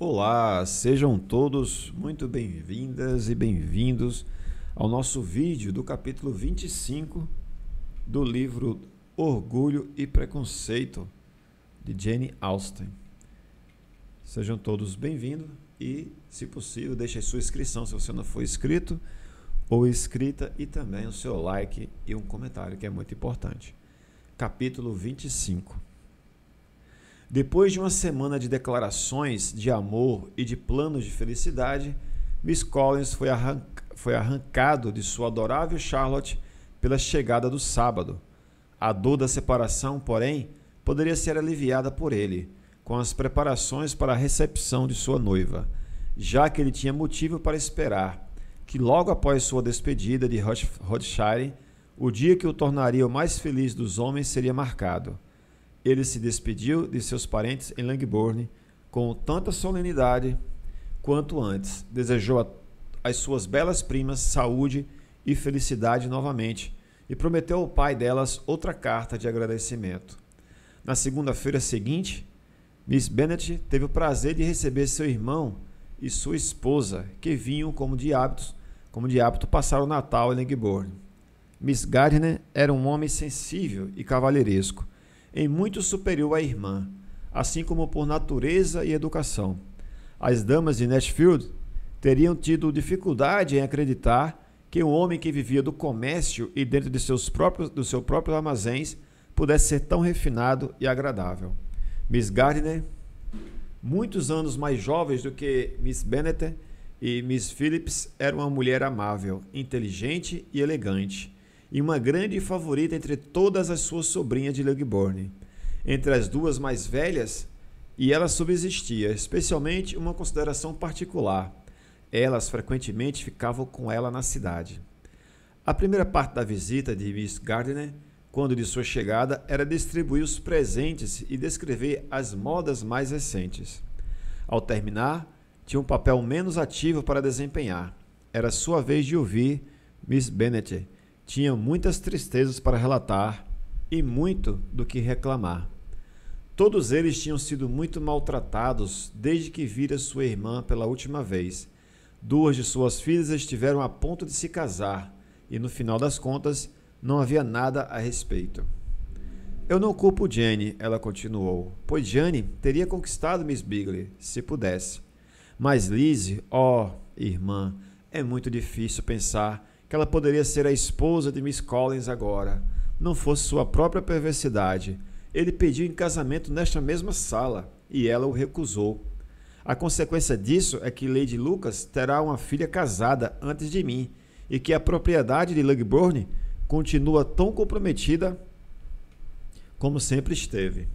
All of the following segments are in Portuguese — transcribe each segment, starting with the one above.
Olá, sejam todos muito bem-vindas e bem-vindos ao nosso vídeo do capítulo 25 do livro Orgulho e Preconceito, de Jane Austen. Sejam todos bem-vindos e, se possível, deixe a sua inscrição se você não for inscrito ou inscrita e também o seu like e um comentário, que é muito importante. Capítulo 25. Depois de uma semana de declarações de amor e de planos de felicidade, Miss Collins foi arrancado de sua adorável Charlotte pela chegada do sábado. A dor da separação, porém, poderia ser aliviada por ele, com as preparações para a recepção de sua noiva, já que ele tinha motivo para esperar que logo após sua despedida de Rodshire, o dia que o tornaria o mais feliz dos homens seria marcado. Ele se despediu de seus parentes em Langbourne com tanta solenidade quanto antes. Desejou às suas belas primas saúde e felicidade novamente e prometeu ao pai delas outra carta de agradecimento. Na segunda-feira seguinte, Miss Bennet teve o prazer de receber seu irmão e sua esposa, que vinham como de hábito passar o Natal em Langbourne. Miss Gardiner era um homem sensível e cavalheiresco, em muito superior à irmã, assim como por natureza e educação. As damas de Netherfield teriam tido dificuldade em acreditar que um homem que vivia do comércio e dentro de seus próprios armazéns pudesse ser tão refinado e agradável. Miss Gardiner, muitos anos mais jovens do que Miss Bennet e Miss Phillips, era uma mulher amável, inteligente e elegante, e uma grande favorita entre todas as suas sobrinhas de Langbourne. Entre as duas mais velhas, e ela subsistia, especialmente uma consideração particular. Elas frequentemente ficavam com ela na cidade. A primeira parte da visita de Miss Gardiner, quando de sua chegada, era distribuir os presentes e descrever as modas mais recentes. Ao terminar, tinha um papel menos ativo para desempenhar. Era sua vez de ouvir Miss Bennet. Tinha muitas tristezas para relatar e muito do que reclamar. Todos eles tinham sido muito maltratados desde que vira sua irmã pela última vez. Duas de suas filhas estiveram a ponto de se casar e, no final das contas, não havia nada a respeito. Eu não culpo Jane, ela continuou, pois Jane teria conquistado Miss Bingley, se pudesse. Mas Lizzie, irmã, é muito difícil pensar que ela poderia ser a esposa de Miss Collins agora. Não fosse sua própria perversidade. Ele pediu em casamento nesta mesma sala, e ela o recusou. A consequência disso é que Lady Lucas terá uma filha casada antes de mim, e que a propriedade de Langbourne continua tão comprometida como sempre esteve.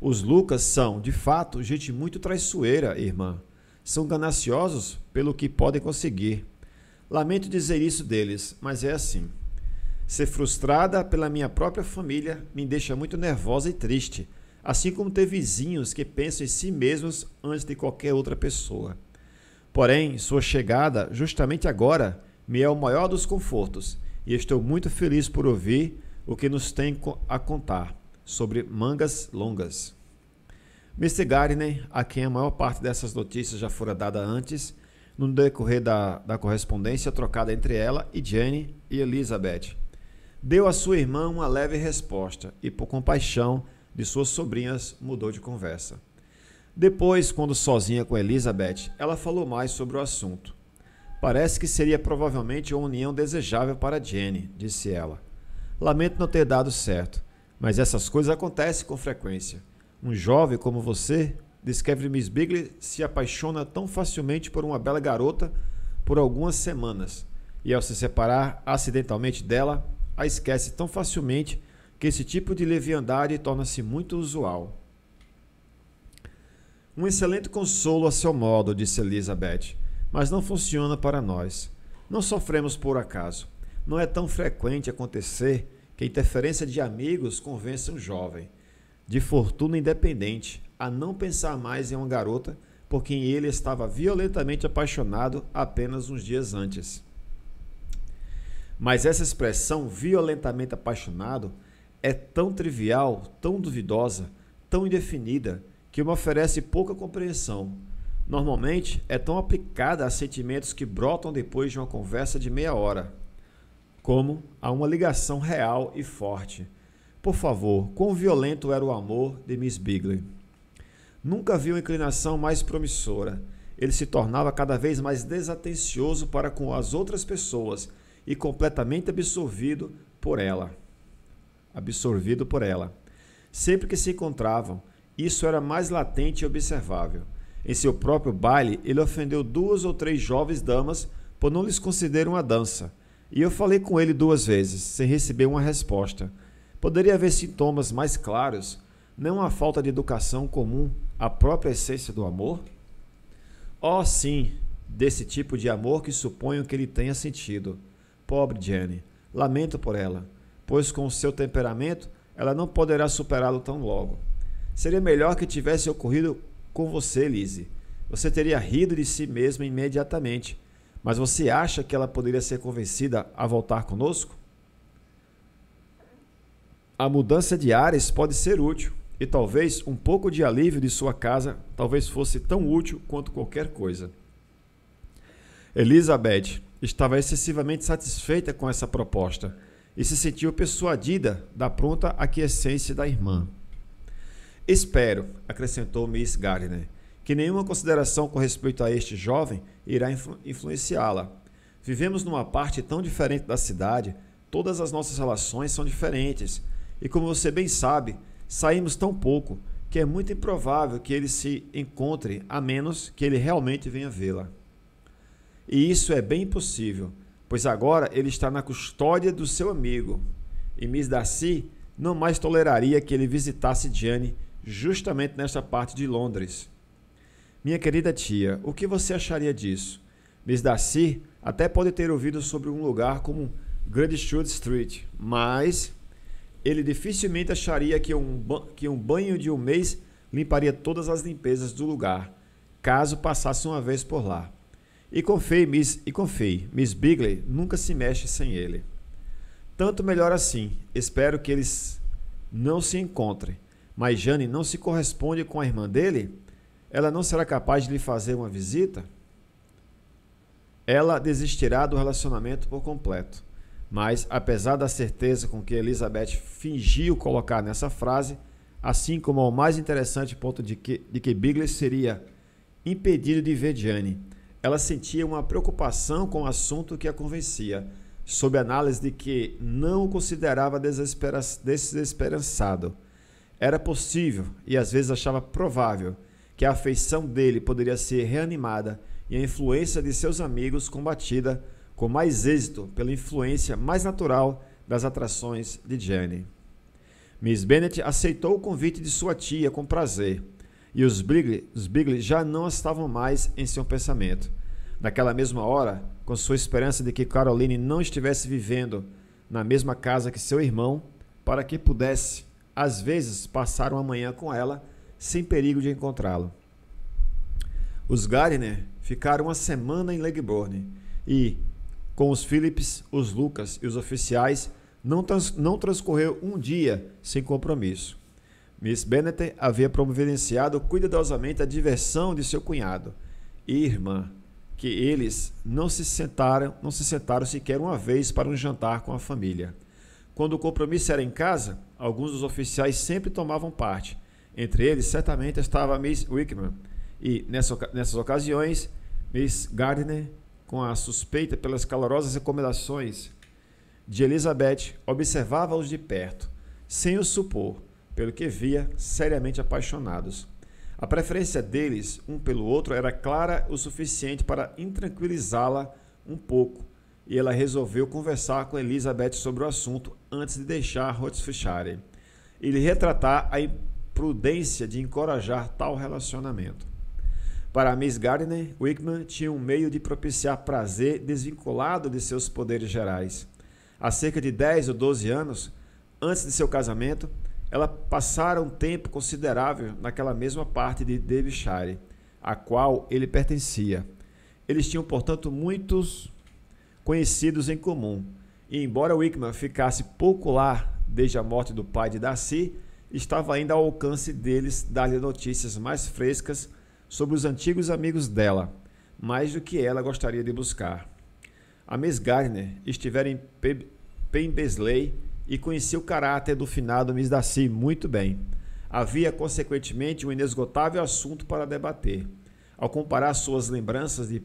Os Lucas são, de fato, gente muito traiçoeira, irmã. São gananciosos pelo que podem conseguir. Lamento dizer isso deles, mas é assim. Ser frustrada pela minha própria família me deixa muito nervosa e triste, assim como ter vizinhos que pensam em si mesmos antes de qualquer outra pessoa. Porém, sua chegada, justamente agora, me é o maior dos confortos, e estou muito feliz por ouvir o que nos tem a contar sobre mangas longas. Mr. Gardiner, a quem a maior parte dessas notícias já fora dada antes, no decorrer da correspondência trocada entre ela e Jane e Elizabeth, deu à sua irmã uma leve resposta e, por compaixão de suas sobrinhas, mudou de conversa. Depois, quando sozinha com Elizabeth, ela falou mais sobre o assunto. Parece que seria provavelmente uma união desejável para Jane, disse ela. Lamento não ter dado certo, mas essas coisas acontecem com frequência. Um jovem como você, descreve Miss Bingley, se apaixona tão facilmente por uma bela garota por algumas semanas, e ao se separar acidentalmente dela, a esquece tão facilmente que esse tipo de leviandade torna-se muito usual. Um excelente consolo a seu modo, disse Elizabeth, mas não funciona para nós. Não sofremos por acaso. Não é tão frequente acontecer que a interferência de amigos convença um jovem, de fortuna independente, a não pensar mais em uma garota por quem ele estava violentamente apaixonado apenas uns dias antes. Mas essa expressão violentamente apaixonado é tão trivial, tão duvidosa, tão indefinida, que me oferece pouca compreensão. Normalmente é tão aplicada a sentimentos que brotam depois de uma conversa de meia hora, como a uma ligação real e forte. Por favor, quão violento era o amor de Miss Bingley? Nunca vi uma inclinação mais promissora. Ele se tornava cada vez mais desatencioso para com as outras pessoas e completamente absorvido por ela. Sempre que se encontravam, isso era mais latente e observável. Em seu próprio baile, ele ofendeu 2 ou 3 jovens damas por não lhes conceder uma dança, e eu falei com ele 2 vezes, sem receber uma resposta. Poderia haver sintomas mais claros, não uma falta de educação comum, a própria essência do amor? Oh, sim, desse tipo de amor que suponho que ele tenha sentido. Pobre Jane, lamento por ela, pois com o seu temperamento, ela não poderá superá-lo tão logo. Seria melhor que tivesse ocorrido com você, Lizzie. Você teria rido de si mesma imediatamente. Mas você acha que ela poderia ser convencida a voltar conosco? A mudança de ares pode ser útil, e talvez um pouco de alívio de sua casa talvez fosse tão útil quanto qualquer coisa. Elizabeth estava excessivamente satisfeita com essa proposta e se sentiu persuadida da pronta aquiescência da irmã. Espero, acrescentou Miss Gardiner, que nenhuma consideração com respeito a este jovem irá influenciá-la. Vivemos numa parte tão diferente da cidade, todas as nossas relações são diferentes, e como você bem sabe, saímos tão pouco que é muito improvável que ele se encontre a menos que ele realmente venha vê-la. E isso é bem impossível, pois agora ele está na custódia do seu amigo, e Miss Darcy não mais toleraria que ele visitasse Jane justamente nesta parte de Londres. Minha querida tia, o que você acharia disso? Miss Darcy até pode ter ouvido sobre um lugar como Grandiswood Street, mas ele dificilmente acharia que um banho de um mês limparia todas as limpezas do lugar, caso passasse uma vez por lá. E confie, Miss Bingley nunca se mexe sem ele. Tanto melhor assim. Espero que eles não se encontrem. Mas Jane não se corresponde com a irmã dele? Ela não será capaz de lhe fazer uma visita? Ela desistirá do relacionamento por completo. Mas, apesar da certeza com que Elizabeth fingiu colocar nessa frase, assim como ao mais interessante ponto de que Bingley seria impedido de ver Jane, ela sentia uma preocupação com o assunto que a convencia, sob análise de que não o considerava desesperançado. Era possível, e às vezes achava provável, que a afeição dele poderia ser reanimada e a influência de seus amigos combatida com mais êxito pela influência mais natural das atrações de Jane. Miss Bennet aceitou o convite de sua tia com prazer, e os Bingley já não estavam mais em seu pensamento. Naquela mesma hora, com sua esperança de que Caroline não estivesse vivendo na mesma casa que seu irmão, para que pudesse, às vezes, passar uma manhã com ela, sem perigo de encontrá-lo. Os Gardiner ficaram uma semana em Legbourne e, com os Phillips, os Lucas e os oficiais, não transcorreu um dia sem compromisso. Miss Bennet havia providenciado cuidadosamente a diversão de seu cunhado e irmã, que eles não se sentaram sequer uma vez para um jantar com a família. Quando o compromisso era em casa, alguns dos oficiais sempre tomavam parte. Entre eles, certamente, estava Miss Wickham, e, nessas ocasiões, Miss Gardiner, com a suspeita pelas calorosas recomendações de Elizabeth, observava-os de perto, sem o supor, pelo que via, seriamente apaixonados. A preferência deles, um pelo outro, era clara o suficiente para intranquilizá-la um pouco, e ela resolveu conversar com Elizabeth sobre o assunto antes de deixar Hertfordshire e lhe retratar a imprudência de encorajar tal relacionamento. Para Miss Gardiner, Wickham tinha um meio de propiciar prazer desvinculado de seus poderes gerais. Há cerca de 10 ou 12 anos, antes de seu casamento, ela passara um tempo considerável naquela mesma parte de Derbyshire, a qual ele pertencia. Eles tinham, portanto, muitos conhecidos em comum, e embora Wickham ficasse pouco lá desde a morte do pai de Darcy, estava ainda ao alcance deles dar-lhe notícias mais frescas sobre os antigos amigos dela, mais do que ela gostaria de buscar. A Miss Gardner estivera em Pemberley e conhecia o caráter do finado Miss Darcy muito bem. Havia, consequentemente, um inesgotável assunto para debater. Ao comparar suas lembranças de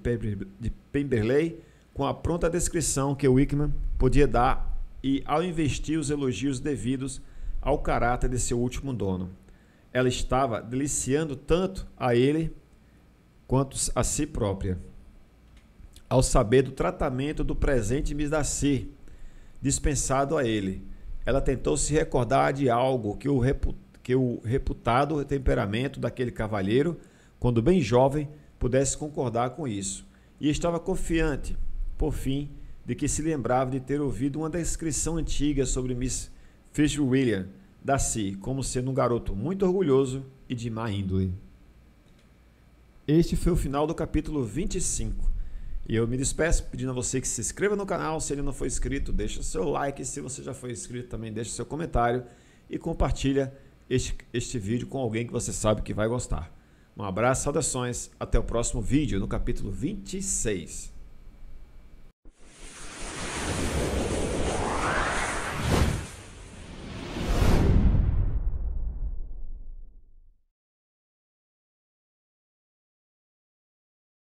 Pemberley com a pronta descrição que Wickham podia dar e ao investir os elogios devidos ao caráter de seu último dono, ela estava deliciando tanto a ele quanto a si própria. Ao saber do tratamento do presente Miss Darcy, dispensado a ele, ela tentou se recordar de algo que o reputado temperamento daquele cavalheiro, quando bem jovem, pudesse concordar com isso, e estava confiante, por fim, de que se lembrava de ter ouvido uma descrição antiga sobre Miss Fitzwilliam Darcy como sendo um garoto muito orgulhoso e de má índole. Este foi o final do capítulo 25. E eu me despeço pedindo a você que se inscreva no canal. Se ele não for inscrito, deixa o seu like. Se você já foi inscrito, também deixa o seu comentário e compartilha este vídeo com alguém que você sabe que vai gostar. Um abraço, saudações, até o próximo vídeo no capítulo 26.